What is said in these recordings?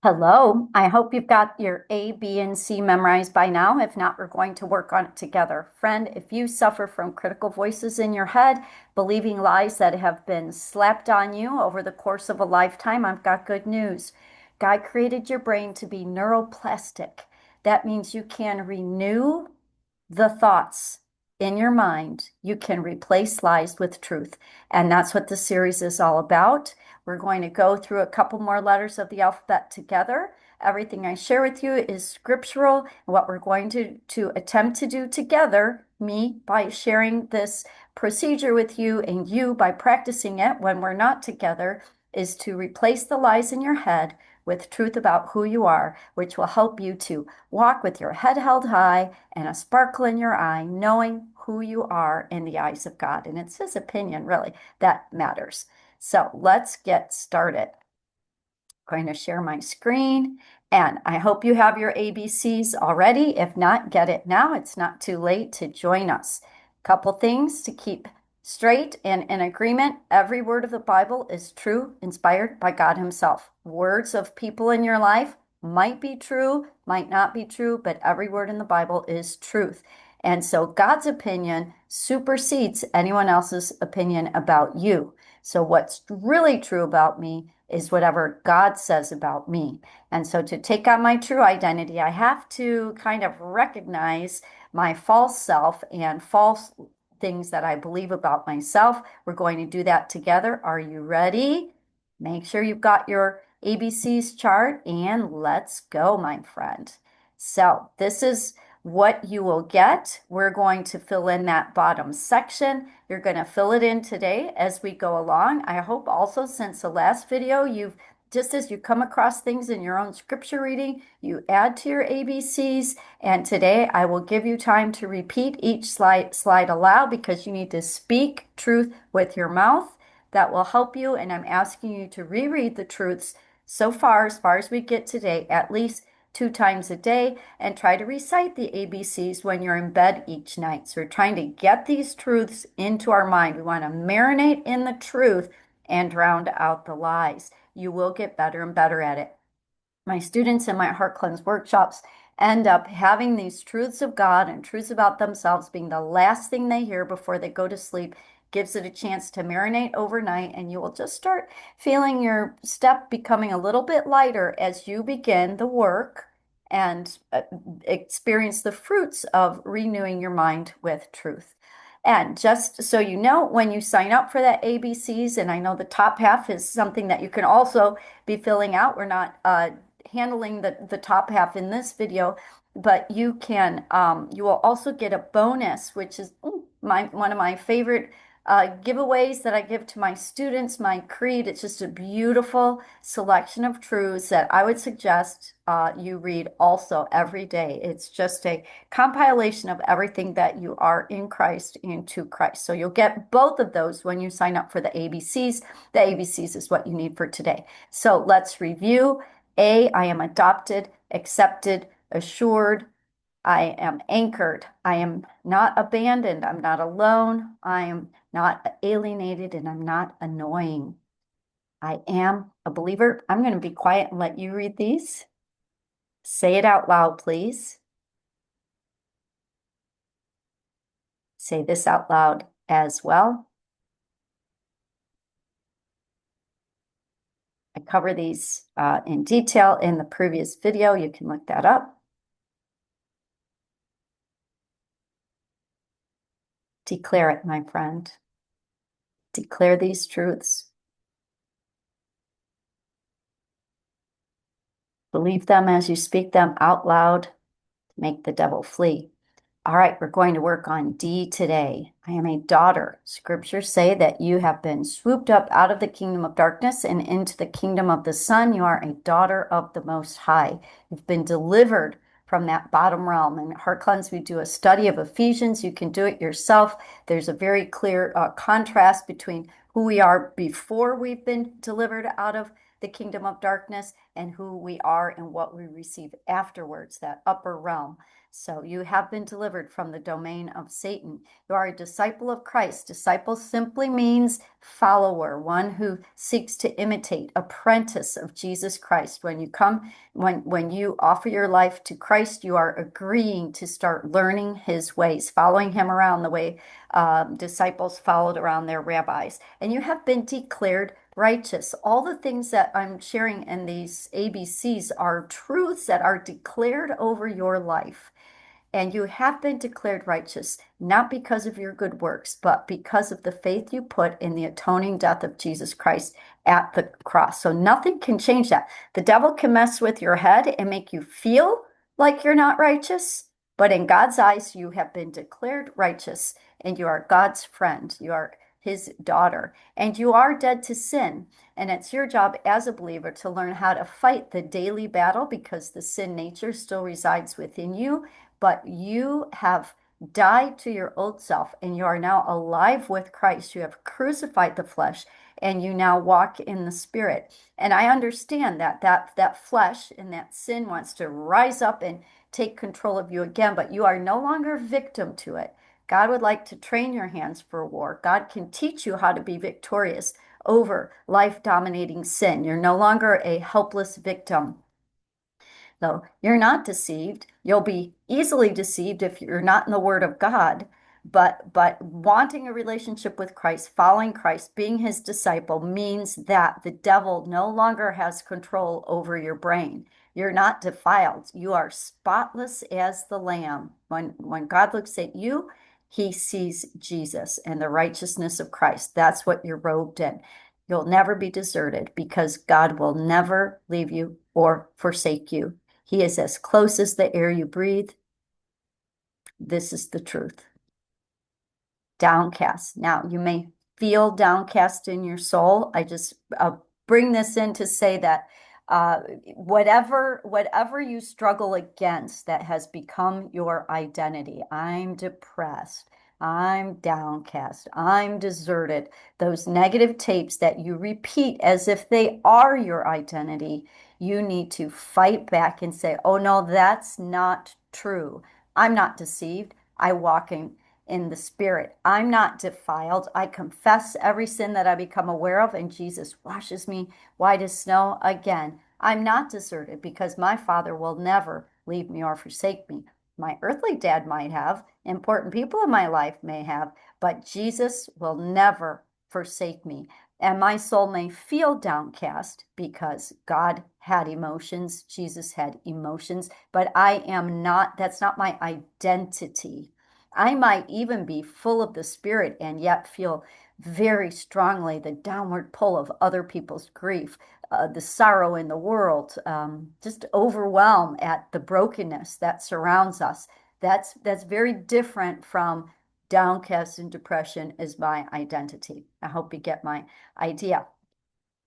Hello, I hope you've got your A, B, and C memorized by now. If not, we're going to work on it together. Friend, if you suffer from critical voices in your head, believing lies that have been slapped on you over the course of a lifetime, I've got good news. God created your brain to be neuroplastic. That means you can renew the thoughts in your mind. You can replace lies with truth. And that's what the series is all about. We're going to go through a couple more letters of the alphabet together. Everything I share with you is scriptural. What we're going to attempt to do together, me by sharing this procedure with you and you by practicing it when we're not together, is to replace the lies in your head with truth about who you are, which will help you to walk with your head held high and a sparkle in your eye, knowing who you are in the eyes of God. And it's His opinion, really, that matters. So let's get started. I'm going to share my screen, and I hope you have your ABCs already. If not, get it now. It's not too late to join us. Couple things to keep straight and in agreement. Every word of the Bible is true, inspired by God Himself. Words of people in your life might be true, might not be true, but every word in the Bible is truth. And so God's opinion supersedes anyone else's opinion about you. So what's really true about me is whatever God says about me. And so to take on my true identity, I have to kind of recognize my false self and false things that I believe about myself. We're going to do that together. Are you ready? Make sure you've got your ABCs chart and let's go, my friend. So this is what you will get. We're going to fill in that bottom section. You're going to fill it in today as we go along. I hope also since the last video, just as you come across things in your own scripture reading, you add to your ABCs. And today I will give you time to repeat each slide aloud because you need to speak truth with your mouth. That will help you. And I'm asking you to reread the truths so far as we get today, at least 2 times a day, and try to recite the ABCs when you're in bed each night. So we're trying to get these truths into our mind. We want to marinate in the truth and drown out the lies. You will get better and better at it. My students in my HEARTCleanse workshops end up having these truths of God and truths about themselves being the last thing they hear before they go to sleep. Gives it a chance to marinate overnight, and you will just start feeling your step becoming a little bit lighter as you begin the work and experience the fruits of renewing your mind with truth. And just so you know, when you sign up for that ABCs, and I know the top half is something that you can also be filling out. We're not handling the top half in this video, but you will also get a bonus, which is one of my favorite giveaways that I give to my students, my creed. It's just a beautiful selection of truths that I would suggest you read also every day. It's just a compilation of everything that you are in Christ into Christ. So you'll get both of those when you sign up for the ABCs. The ABCs is what you need for today. So let's review. A, I am adopted, accepted, assured. I am anchored. I am not abandoned. I'm not alone. I am not alienated, and I'm not annoying. I am a believer. I'm going to be quiet and let you read these. Say it out loud, please. Say this out loud as well. I cover these in detail in the previous video. You can look that up. Declare it, my friend. Declare these truths. Believe them as you speak them out loud. Make the devil flee. All right, we're going to work on D today. I am a daughter. Scriptures say that you have been swooped up out of the kingdom of darkness and into the kingdom of the Son. You are a daughter of the Most High. You've been delivered from that bottom realm. In HEARTCleanse, we do a study of Ephesians. You can do it yourself. There's a very clear contrast between who we are before we've been delivered out of the kingdom of darkness and who we are and what we receive afterwards, that upper realm. So you have been delivered from the domain of Satan. You are a disciple of Christ. Disciple simply means follower, one who seeks to imitate, apprentice of Jesus Christ. When you come, when you offer your life to Christ, you are agreeing to start learning his ways, following him around the way disciples followed around their rabbis. And you have been declared righteous. All the things that I'm sharing in these ABCs are truths that are declared over your life. And you have been declared righteous, not because of your good works, but because of the faith you put in the atoning death of Jesus Christ at the cross. So nothing can change that. The devil can mess with your head and make you feel like you're not righteous, but in God's eyes, you have been declared righteous and you are God's friend. You are his daughter, and you are dead to sin. And it's your job as a believer to learn how to fight the daily battle because the sin nature still resides within you, but you have died to your old self and you are now alive with Christ. You have crucified the flesh and you now walk in the spirit. And I understand that flesh and that sin wants to rise up and take control of you again, but you are no longer victim to it. God would like to train your hands for war. God can teach you how to be victorious over life dominating sin. You're no longer a helpless victim. Though you're not deceived. You'll be easily deceived if you're not in the Word of God. But wanting a relationship with Christ, following Christ, being his disciple means that the devil no longer has control over your brain. You're not defiled. You are spotless as the lamb. When God looks at you, he sees Jesus and the righteousness of Christ. That's what you're robed in. You'll never be deserted because God will never leave you or forsake you. He is as close as the air you breathe. This is the truth. Downcast. Now, you may feel downcast in your soul. I just bring this in to say that whatever you struggle against that has become your identity. I'm depressed. I'm downcast. I'm deserted. Those negative tapes that you repeat as if they are your identity, you need to fight back and say, oh no, that's not true. I'm not deceived. I walk in the spirit. I'm not defiled. I confess every sin that I become aware of, and Jesus washes me white as snow again. I'm not deserted because my Father will never leave me or forsake me. My earthly dad might have, important people in my life may have, but Jesus will never forsake me. And my soul may feel downcast because God had emotions, Jesus had emotions, but I am not, that's not my identity. I might even be full of the Spirit and yet feel very strongly the downward pull of other people's grief, the sorrow in the world, just overwhelm at the brokenness that surrounds us. That's very different from downcast and depression is my identity. I hope you get my idea.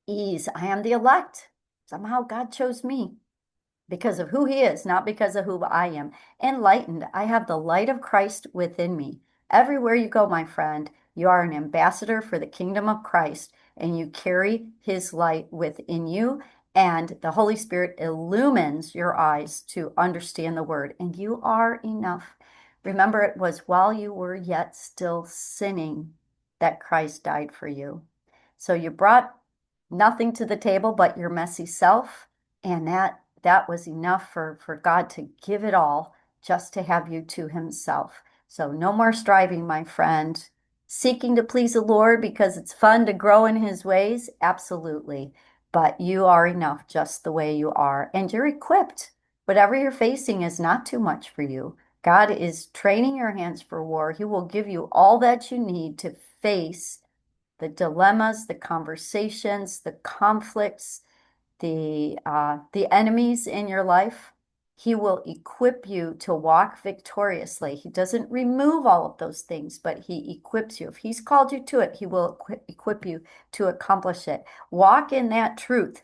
Ease. I am the elect. Somehow God chose me because of who he is, not because of who I am. Enlightened, I have the light of Christ within me. Everywhere you go, my friend, you are an ambassador for the kingdom of Christ, and you carry his light within you, and the Holy Spirit illumines your eyes to understand the word, and you are enough. Remember, it was while you were yet still sinning that Christ died for you. So you brought nothing to the table but your messy self, and that was enough for God to give it all just to have you to himself. So no more striving, my friend. Seeking to please the Lord because it's fun to grow in his ways, absolutely. But you are enough just the way you are, and you're equipped. Whatever you're facing is not too much for you. God is training your hands for war. He will give you all that you need to face the dilemmas, the conversations, the conflicts, the enemies in your life. He will equip you to walk victoriously. He doesn't remove all of those things, but he equips you. If he's called you to it, he will equip you to accomplish it. Walk in that truth.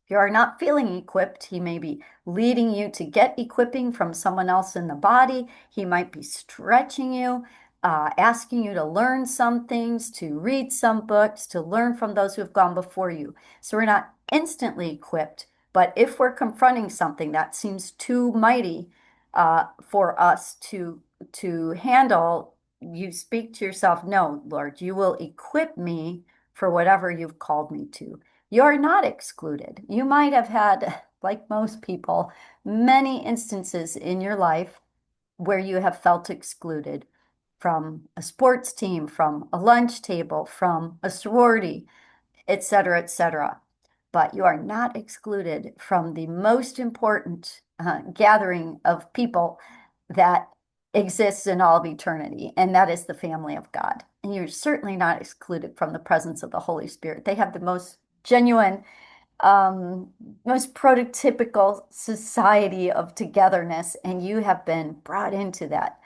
If you are not feeling equipped, he may be leading you to get equipping from someone else in the body. He might be stretching you, asking you to learn some things, to read some books, to learn from those who have gone before you. So we're not instantly equipped. But if we're confronting something that seems too mighty for us to handle, you speak to yourself, no, Lord, you will equip me for whatever you've called me to. You're not excluded. You might have had, like most people, many instances in your life where you have felt excluded from a sports team, from a lunch table, from a sorority, et cetera, et cetera. But you are not excluded from the most important gathering of people that exists in all of eternity, and that is the family of God. And you're certainly not excluded from the presence of the Holy Spirit. They have the most genuine, um, most prototypical society of togetherness, and you have been brought into that.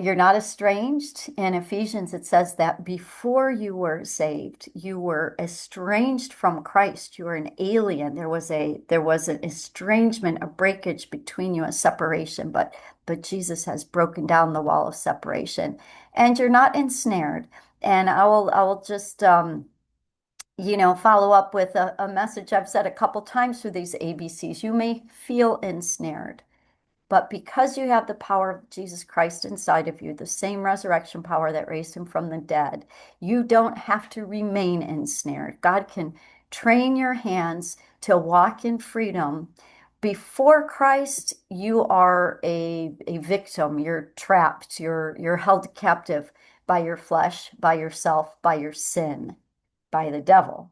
You're not estranged. In Ephesians, it says that before you were saved, you were estranged from Christ. You were an alien. There was an estrangement, a breakage between you, a separation. But Jesus has broken down the wall of separation, and you're not ensnared. And I will just follow up with a message I've said a couple times through these ABCs. You may feel ensnared. But because you have the power of Jesus Christ inside of you, the same resurrection power that raised him from the dead, you don't have to remain ensnared. God can train your hands to walk in freedom. Before Christ, you are a victim. You're trapped. You're held captive by your flesh, by yourself, by your sin, by the devil.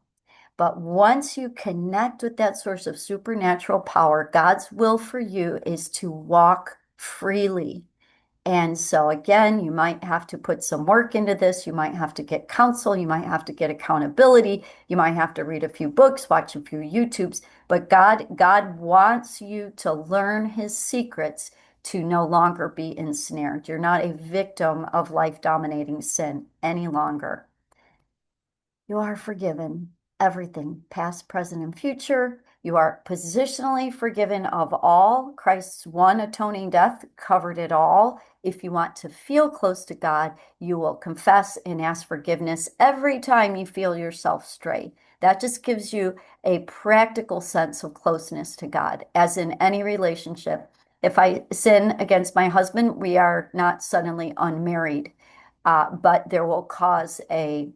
But once you connect with that source of supernatural power, God's will for you is to walk freely. And so, again, you might have to put some work into this. You might have to get counsel. You might have to get accountability. You might have to read a few books, watch a few YouTubes. But God wants you to learn his secrets to no longer be ensnared. You're not a victim of life dominating sin any longer. You are forgiven everything, past, present, and future. You are positionally forgiven of all. Christ's one atoning death covered it all. If you want to feel close to God, you will confess and ask forgiveness every time you feel yourself stray. That just gives you a practical sense of closeness to God, as in any relationship. If I sin against my husband, we are not suddenly unmarried, but there will cause a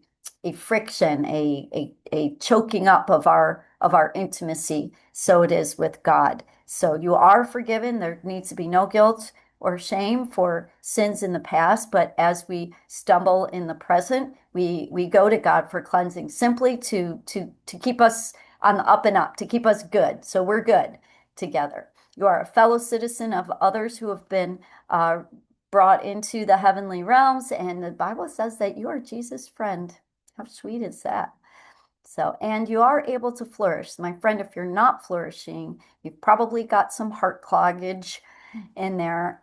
friction, a choking up of our intimacy. So it is with God. So you are forgiven. There needs to be no guilt or shame for sins in the past, but as we stumble in the present, we go to God for cleansing, simply to keep us on the up and up, to keep us good. So we're good together. You are a fellow citizen of others who have been brought into the heavenly realms, and the Bible says that you are Jesus' friend. How sweet is that? So, and you are able to flourish. My friend, if you're not flourishing, you've probably got some heart cloggage in there.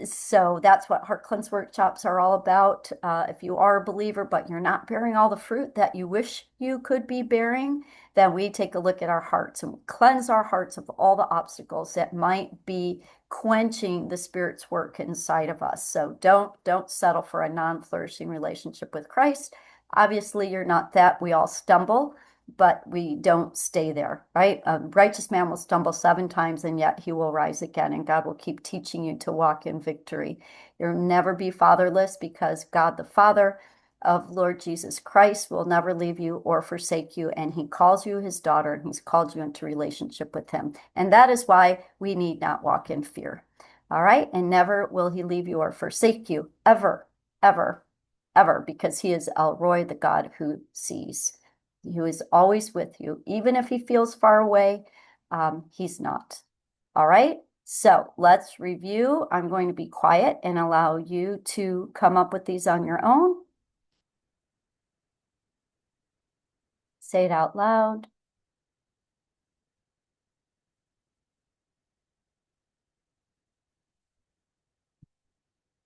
So that's what Heart Cleanse workshops are all about. If you are a believer, but you're not bearing all the fruit that you wish you could be bearing, then we take a look at our hearts and cleanse our hearts of all the obstacles that might be quenching the Spirit's work inside of us. So don't settle for a non-flourishing relationship with Christ. Obviously, you're not that. We all stumble, but we don't stay there, right? A righteous man will stumble 7 times, and yet he will rise again, and God will keep teaching you to walk in victory. You'll never be fatherless, because God, the Father of Lord Jesus Christ, will never leave you or forsake you, and he calls you his daughter, and he's called you into relationship with him. And that is why we need not walk in fear. All right? And never will he leave you or forsake you, ever, ever, ever, because he is El Roi, the God who sees, who is always with you. Even if he feels far away, he's not. All right. So let's review. I'm going to be quiet and allow you to come up with these on your own. Say it out loud.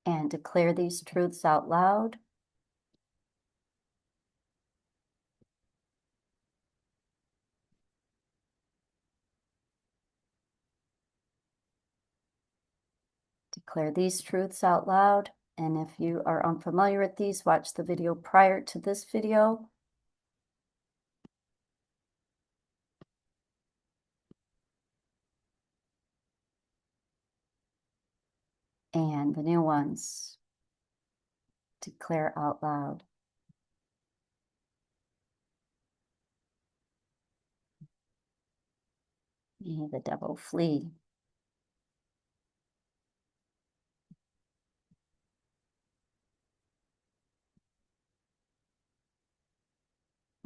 And declare these truths out loud. Declare these truths out loud. And if you are unfamiliar with these, watch the video prior to this video. And the new ones, declare out loud. May the devil flee.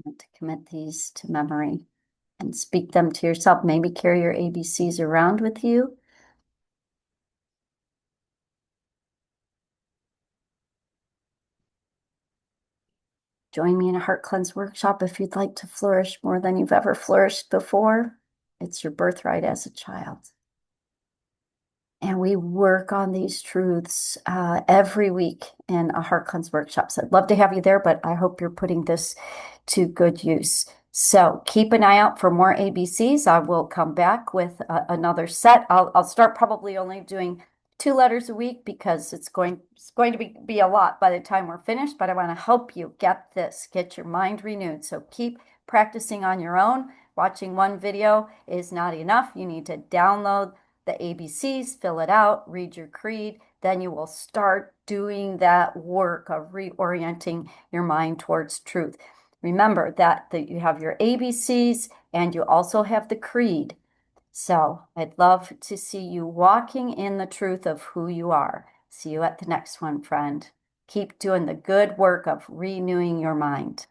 Want to commit these to memory and speak them to yourself. Maybe carry your ABCs around with you. Join me in a heart cleanse workshop if you'd like to flourish more than you've ever flourished before. It's your birthright as a child. And we work on these truths every week in a heart cleanse workshop. So I'd love to have you there, but I hope you're putting this to good use. So keep an eye out for more ABCs. I will come back with another set. I'll start probably only doing 2 letters a week because it's going to be a lot by the time we're finished, but I want to help you get this, get your mind renewed. So keep practicing on your own. Watching one video is not enough. You need to download the ABCs, fill it out, read your creed, then you will start doing that work of reorienting your mind towards truth. Remember that you have your ABCs and you also have the creed. So I'd love to see you walking in the truth of who you are. See you at the next one, friend. Keep doing the good work of renewing your mind.